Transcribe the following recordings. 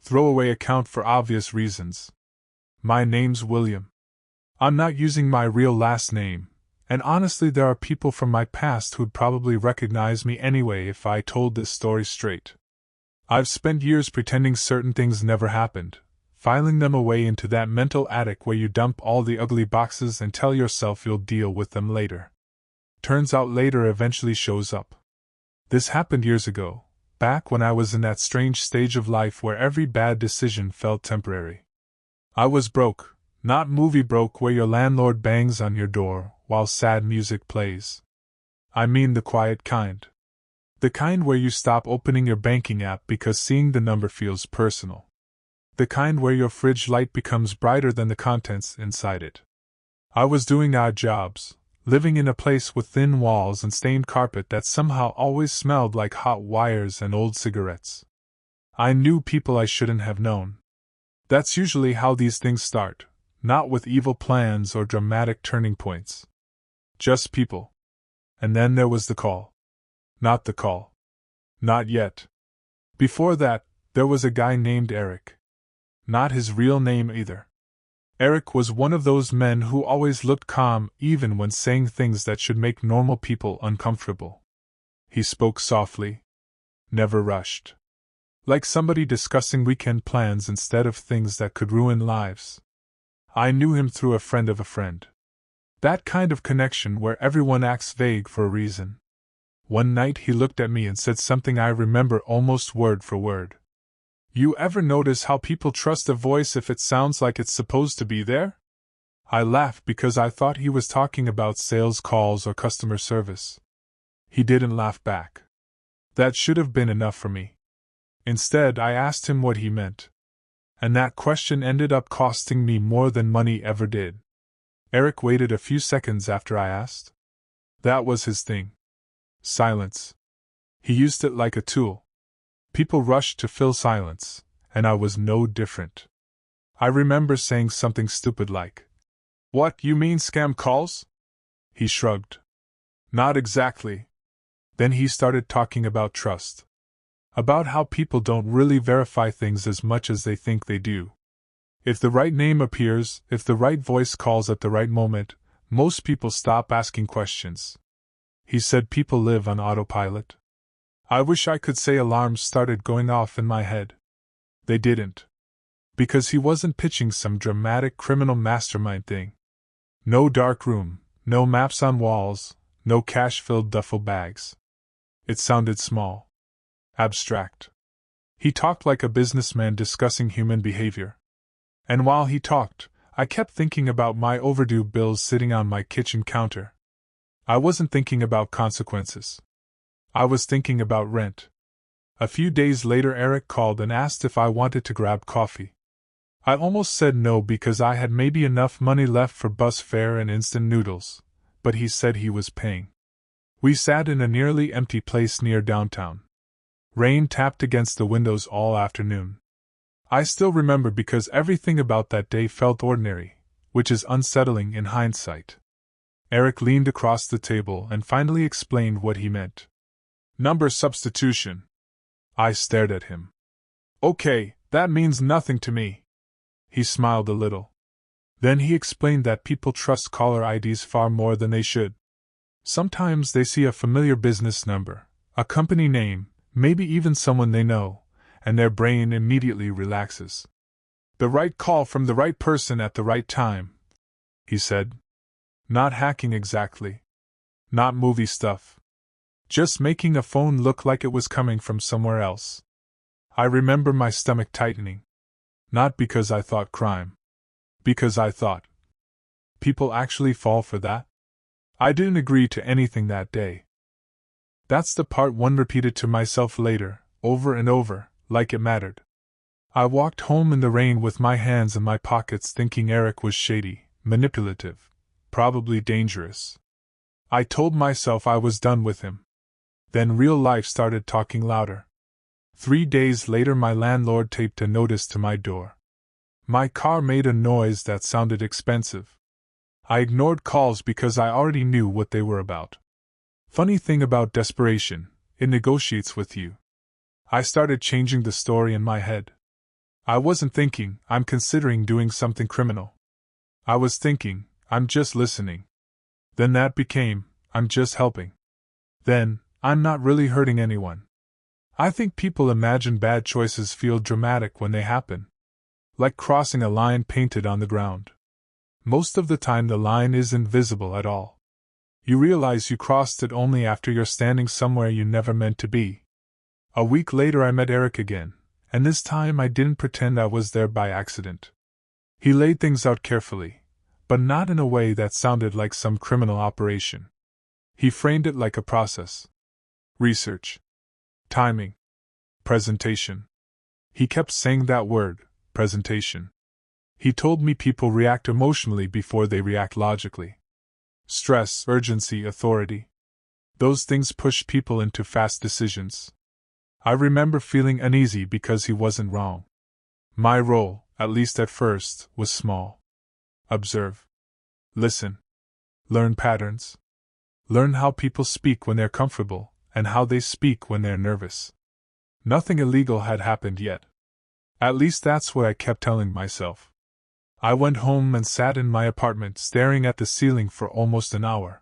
Throwaway account for obvious reasons. My name's William. I'm not using my real last name, and honestly there are people from my past who'd probably recognize me anyway if I told this story straight. I've spent years pretending certain things never happened, filing them away into that mental attic where you dump all the ugly boxes and tell yourself you'll deal with them later. Turns out later eventually shows up. This happened years ago, back when I was in that strange stage of life where every bad decision felt temporary. I was broke, not movie broke where your landlord bangs on your door while sad music plays. I mean the quiet kind. The kind where you stop opening your banking app because seeing the number feels personal. The kind where your fridge light becomes brighter than the contents inside it. I was doing odd jobs, living in a place with thin walls and stained carpet that somehow always smelled like hot wires and old cigarettes. I knew people I shouldn't have known. That's usually how these things start, not with evil plans or dramatic turning points. Just people. And then there was the call. Not the call. Not yet. Before that, there was a guy named Eric. Not his real name either. Eric was one of those men who always looked calm even when saying things that should make normal people uncomfortable. He spoke softly. Never rushed. Like somebody discussing weekend plans instead of things that could ruin lives. I knew him through a friend of a friend. That kind of connection where everyone acts vague for a reason. One night he looked at me and said something I remember almost word for word. You ever notice how people trust a voice if it sounds like it's supposed to be there? I laughed because I thought he was talking about sales calls or customer service. He didn't laugh back. That should have been enough for me. Instead, I asked him what he meant. And that question ended up costing me more than money ever did. Eric waited a few seconds after I asked. That was his thing. Silence. He used it like a tool. People rushed to fill silence, and I was no different. I remember saying something stupid like, "What, you mean scam calls?" He shrugged. Not exactly. Then he started talking about trust. About how people don't really verify things as much as they think they do. If the right name appears, if the right voice calls at the right moment, most people stop asking questions. He said people live on autopilot. I wish I could say alarms started going off in my head. They didn't. Because he wasn't pitching some dramatic criminal mastermind thing. No dark room, no maps on walls, no cash-filled duffel bags. It sounded small. Abstract. He talked like a businessman discussing human behavior. And while he talked, I kept thinking about my overdue bills sitting on my kitchen counter. I wasn't thinking about consequences. I was thinking about rent. A few days later Eric called and asked if I wanted to grab coffee. I almost said no because I had maybe enough money left for bus fare and instant noodles, but he said he was paying. We sat in a nearly empty place near downtown. Rain tapped against the windows all afternoon. I still remember because everything about that day felt ordinary, which is unsettling in hindsight. Eric leaned across the table and finally explained what he meant. Number substitution. I stared at him. Okay, that means nothing to me. He smiled a little. Then he explained that people trust caller IDs far more than they should. Sometimes they see a familiar business number, a company name, maybe even someone they know, and their brain immediately relaxes. The right call from the right person at the right time, he said. Not hacking exactly. Not movie stuff. Just making a phone look like it was coming from somewhere else. I remember my stomach tightening. Not because I thought crime. Because I thought. People actually fall for that? I didn't agree to anything that day. That's the part one repeated to myself later, over and over, like it mattered. I walked home in the rain with my hands in my pockets thinking Eric was shady, manipulative, probably dangerous. I told myself I was done with him. Then real life started talking louder. 3 days later my landlord taped a notice to my door. My car made a noise that sounded expensive. I ignored calls because I already knew what they were about. Funny thing about desperation, it negotiates with you. I started changing the story in my head. I wasn't thinking, I'm considering doing something criminal. I was thinking, I'm just listening. Then that became, I'm just helping. Then, I'm not really hurting anyone. I think people imagine bad choices feel dramatic when they happen. Like crossing a line painted on the ground. Most of the time the line isn't visible at all. You realize you crossed it only after you're standing somewhere you never meant to be. A week later I met Eric again, and this time I didn't pretend I was there by accident. He laid things out carefully, but not in a way that sounded like some criminal operation. He framed it like a process. Research. Timing. Presentation. He kept saying that word, presentation. He told me people react emotionally before they react logically. Stress, urgency, authority. Those things push people into fast decisions. I remember feeling uneasy because he wasn't wrong. My role, at least at first, was small. Observe. Listen. Learn patterns. Learn how people speak when they're comfortable, and how they speak when they're nervous. Nothing illegal had happened yet. At least that's what I kept telling myself. I went home and sat in my apartment staring at the ceiling for almost an hour.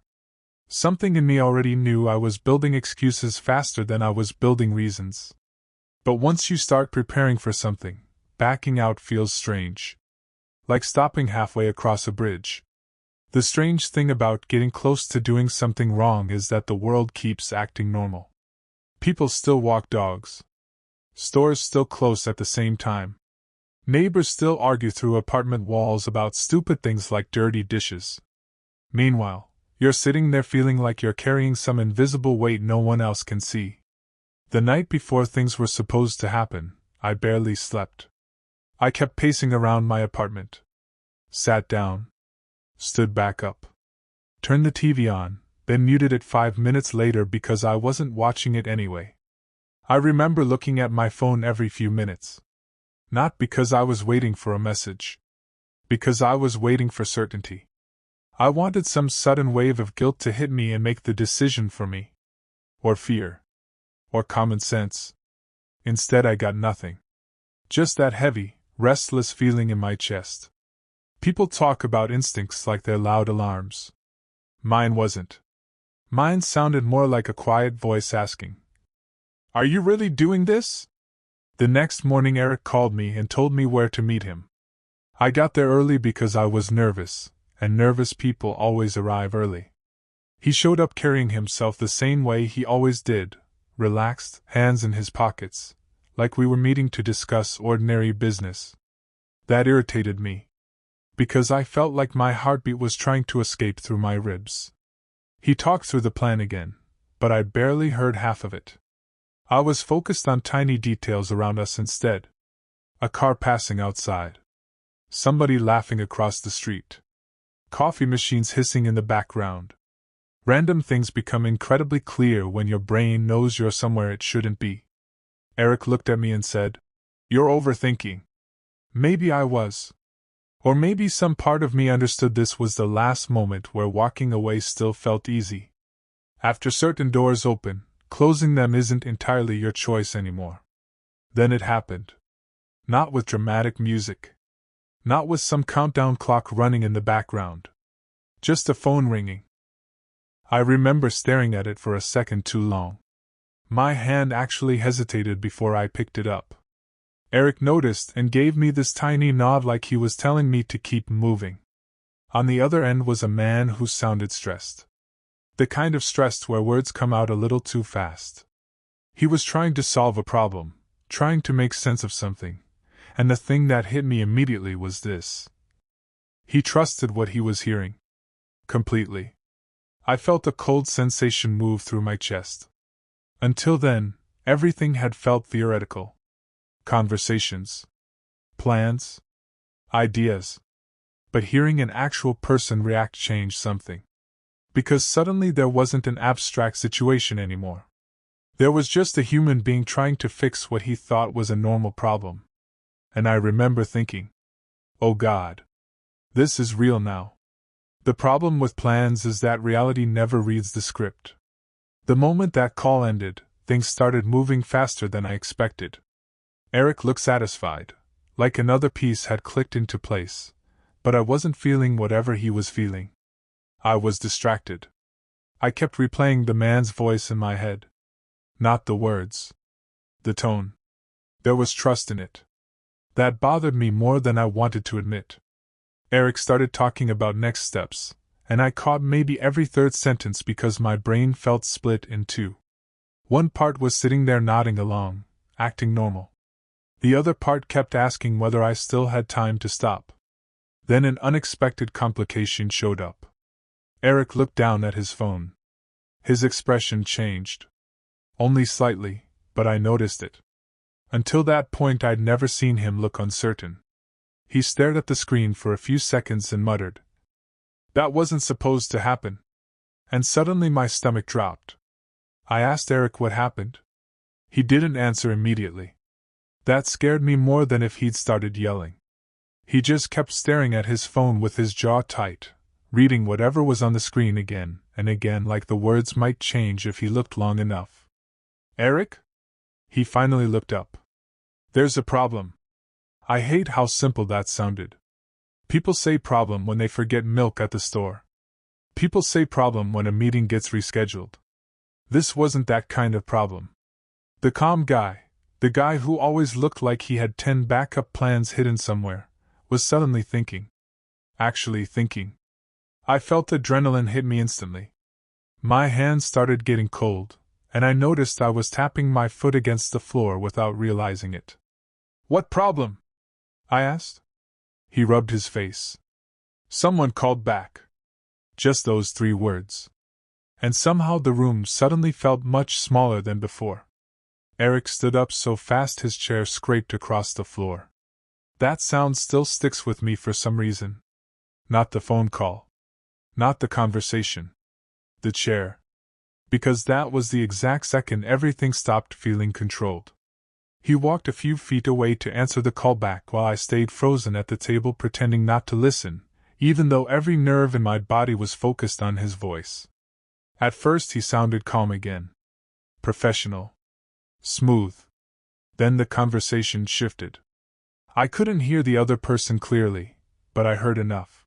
Something in me already knew I was building excuses faster than I was building reasons. But once you start preparing for something, backing out feels strange. Like stopping halfway across a bridge. The strange thing about getting close to doing something wrong is that the world keeps acting normal. People still walk dogs. Stores still close at the same time. Neighbors still argue through apartment walls about stupid things like dirty dishes. Meanwhile, you're sitting there feeling like you're carrying some invisible weight no one else can see. The night before things were supposed to happen, I barely slept. I kept pacing around my apartment. Sat down. Stood back up. Turned the TV on, then muted it 5 minutes later because I wasn't watching it anyway. I remember looking at my phone every few minutes. Not because I was waiting for a message. Because I was waiting for certainty. I wanted some sudden wave of guilt to hit me and make the decision for me. Or fear. Or common sense. Instead I got nothing. Just that heavy, restless feeling in my chest. People talk about instincts like they're loud alarms. Mine wasn't. Mine sounded more like a quiet voice asking, "Are you really doing this?" The next morning Eric called me and told me where to meet him. I got there early because I was nervous, and nervous people always arrive early. He showed up carrying himself the same way he always did, relaxed, hands in his pockets, like we were meeting to discuss ordinary business. That irritated me. Because I felt like my heartbeat was trying to escape through my ribs. He talked through the plan again, but I barely heard half of it. I was focused on tiny details around us instead. A car passing outside. Somebody laughing across the street. Coffee machines hissing in the background. Random things become incredibly clear when your brain knows you're somewhere it shouldn't be. Eric looked at me and said, "You're overthinking." Maybe I was. Or maybe some part of me understood this was the last moment where walking away still felt easy. After certain doors open, closing them isn't entirely your choice anymore. Then it happened. Not with dramatic music. Not with some countdown clock running in the background. Just a phone ringing. I remember staring at it for a second too long. My hand actually hesitated before I picked it up. Eric noticed and gave me this tiny nod like he was telling me to keep moving. On the other end was a man who sounded stressed. The kind of stressed where words come out a little too fast. He was trying to solve a problem, trying to make sense of something, and the thing that hit me immediately was this. He trusted what he was hearing. Completely. I felt a cold sensation move through my chest. Until then, everything had felt theoretical. Conversations. Plans. Ideas. But hearing an actual person react changed something. Because suddenly there wasn't an abstract situation anymore. There was just a human being trying to fix what he thought was a normal problem. And I remember thinking, oh God. This is real now. The problem with plans is that reality never reads the script. The moment that call ended, things started moving faster than I expected. Eric looked satisfied, like another piece had clicked into place, but I wasn't feeling whatever he was feeling. I was distracted. I kept replaying the man's voice in my head. Not the words. The tone. There was trust in it. That bothered me more than I wanted to admit. Eric started talking about next steps, and I caught maybe every third sentence because my brain felt split in two. One part was sitting there nodding along, acting normal. The other part kept asking whether I still had time to stop. Then an unexpected complication showed up. Eric looked down at his phone. His expression changed. Only slightly, but I noticed it. Until that point I'd never seen him look uncertain. He stared at the screen for a few seconds and muttered, "That wasn't supposed to happen." And suddenly my stomach dropped. I asked Eric what happened. He didn't answer immediately. That scared me more than if he'd started yelling. He just kept staring at his phone with his jaw tight, reading whatever was on the screen again and again, like the words might change if he looked long enough. "Eric?" He finally looked up. "There's a problem." I hate how simple that sounded. People say problem when they forget milk at the store. People say problem when a meeting gets rescheduled. This wasn't that kind of problem. The calm guy, the guy who always looked like he had 10 backup plans hidden somewhere, was suddenly thinking. Actually thinking. I felt adrenaline hit me instantly. My hands started getting cold, and I noticed I was tapping my foot against the floor without realizing it. "What problem?" I asked. He rubbed his face. "Someone called back." Just those 3 words. And somehow the room suddenly felt much smaller than before. Eric stood up so fast his chair scraped across the floor. That sound still sticks with me for some reason. Not the phone call. Not the conversation. The chair. Because that was the exact second everything stopped feeling controlled. He walked a few feet away to answer the call back while I stayed frozen at the table pretending not to listen, even though every nerve in my body was focused on his voice. At first he sounded calm again. Professional. Smooth. Then the conversation shifted. I couldn't hear the other person clearly, but I heard enough.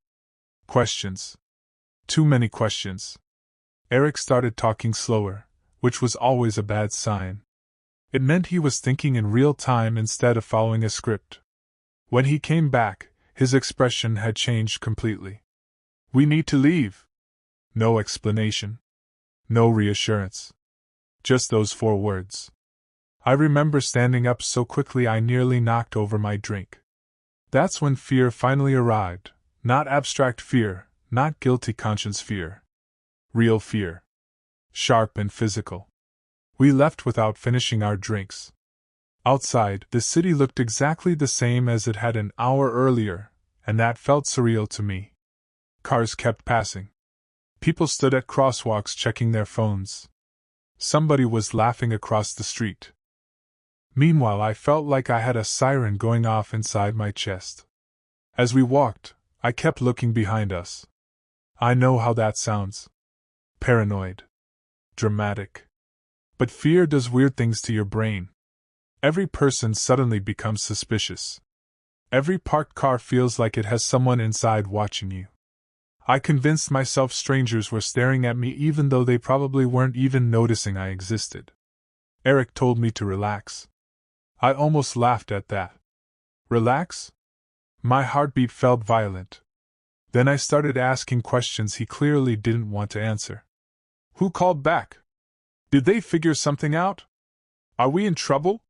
Questions. Too many questions. Eric started talking slower, which was always a bad sign. It meant he was thinking in real time instead of following a script. When he came back, his expression had changed completely. "We need to leave." No explanation. No reassurance. Just those 4 words. I remember standing up so quickly I nearly knocked over my drink. That's when fear finally arrived. Not abstract fear, not guilty conscience fear. Real fear. Sharp and physical. We left without finishing our drinks. Outside, the city looked exactly the same as it had an hour earlier, and that felt surreal to me. Cars kept passing. People stood at crosswalks checking their phones. Somebody was laughing across the street. Meanwhile, I felt like I had a siren going off inside my chest. As we walked, I kept looking behind us. I know how that sounds. Paranoid. Dramatic. But fear does weird things to your brain. Every person suddenly becomes suspicious. Every parked car feels like it has someone inside watching you. I convinced myself strangers were staring at me even though they probably weren't even noticing I existed. Eric told me to relax. I almost laughed at that. Relax? My heartbeat felt violent. Then I started asking questions he clearly didn't want to answer. Who called back? Did they figure something out? Are we in trouble?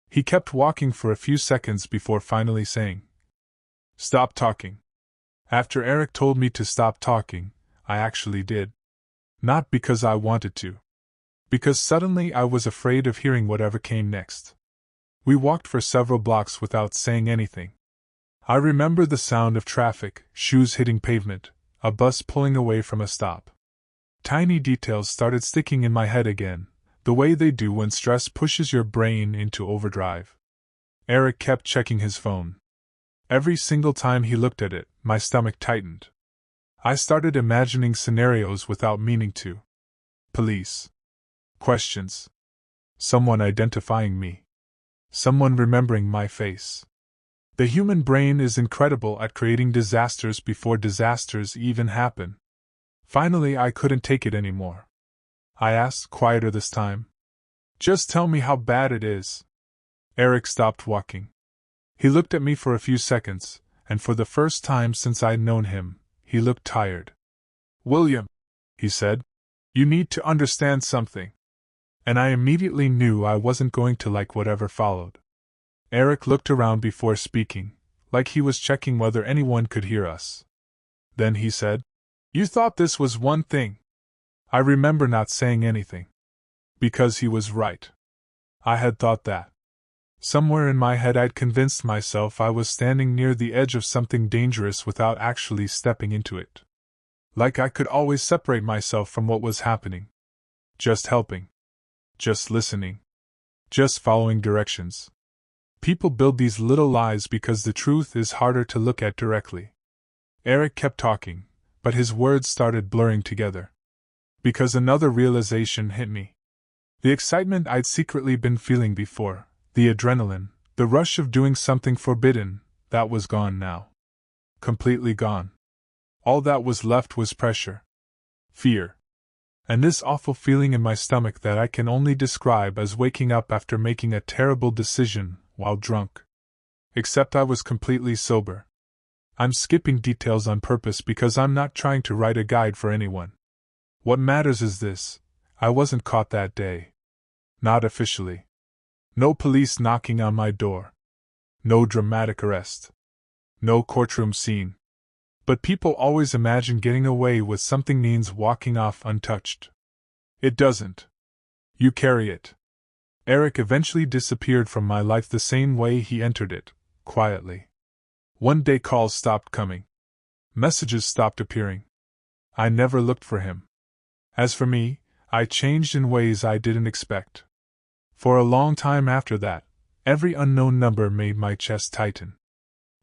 He kept walking for a few seconds before finally saying, "Stop talking." After Eric told me to stop talking, I actually did. Not because I wanted to. Because suddenly I was afraid of hearing whatever came next. We walked for several blocks without saying anything. I remember the sound of traffic, shoes hitting pavement, a bus pulling away from a stop. Tiny details started sticking in my head again, the way they do when stress pushes your brain into overdrive. Eric kept checking his phone. Every single time he looked at it, my stomach tightened. I started imagining scenarios without meaning to. Police. Questions. Someone identifying me. Someone remembering my face. The human brain is incredible at creating disasters before disasters even happen. Finally, I couldn't take it anymore. I asked, quieter this time. Just tell me how bad it is. Eric stopped walking. He looked at me for a few seconds, and for the first time since I'd known him, he looked tired. William, he said, you need to understand something. And I immediately knew I wasn't going to like whatever followed. Eric looked around before speaking, like he was checking whether anyone could hear us. Then he said, You thought this was one thing. I remember not saying anything. Because he was right. I had thought that. Somewhere in my head I'd convinced myself I was standing near the edge of something dangerous without actually stepping into it. Like I could always separate myself from what was happening. Just helping. Just listening. Just following directions. People build these little lies because the truth is harder to look at directly. Eric kept talking, but his words started blurring together. Because another realization hit me. The excitement I'd secretly been feeling before, the adrenaline, the rush of doing something forbidden, that was gone now. Completely gone. All that was left was pressure. Fear. And this awful feeling in my stomach that I can only describe as waking up after making a terrible decision while drunk. Except I was completely sober. I'm skipping details on purpose because I'm not trying to write a guide for anyone. What matters is this: I wasn't caught that day. Not officially. No police knocking on my door. No dramatic arrest. No courtroom scene. But people always imagine getting away with something means walking off untouched. It doesn't. You carry it. Eric eventually disappeared from my life the same way he entered it, quietly. One day calls stopped coming. Messages stopped appearing. I never looked for him. As for me, I changed in ways I didn't expect. For a long time after that, every unknown number made my chest tighten.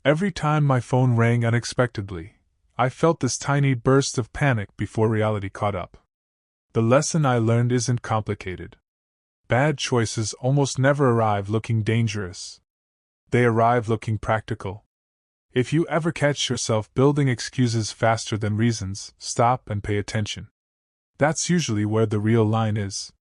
Every time my phone rang unexpectedly, I felt this tiny burst of panic before reality caught up. The lesson I learned isn't complicated. Bad choices almost never arrive looking dangerous. They arrive looking practical. If you ever catch yourself building excuses faster than reasons, stop and pay attention. That's usually where the real line is.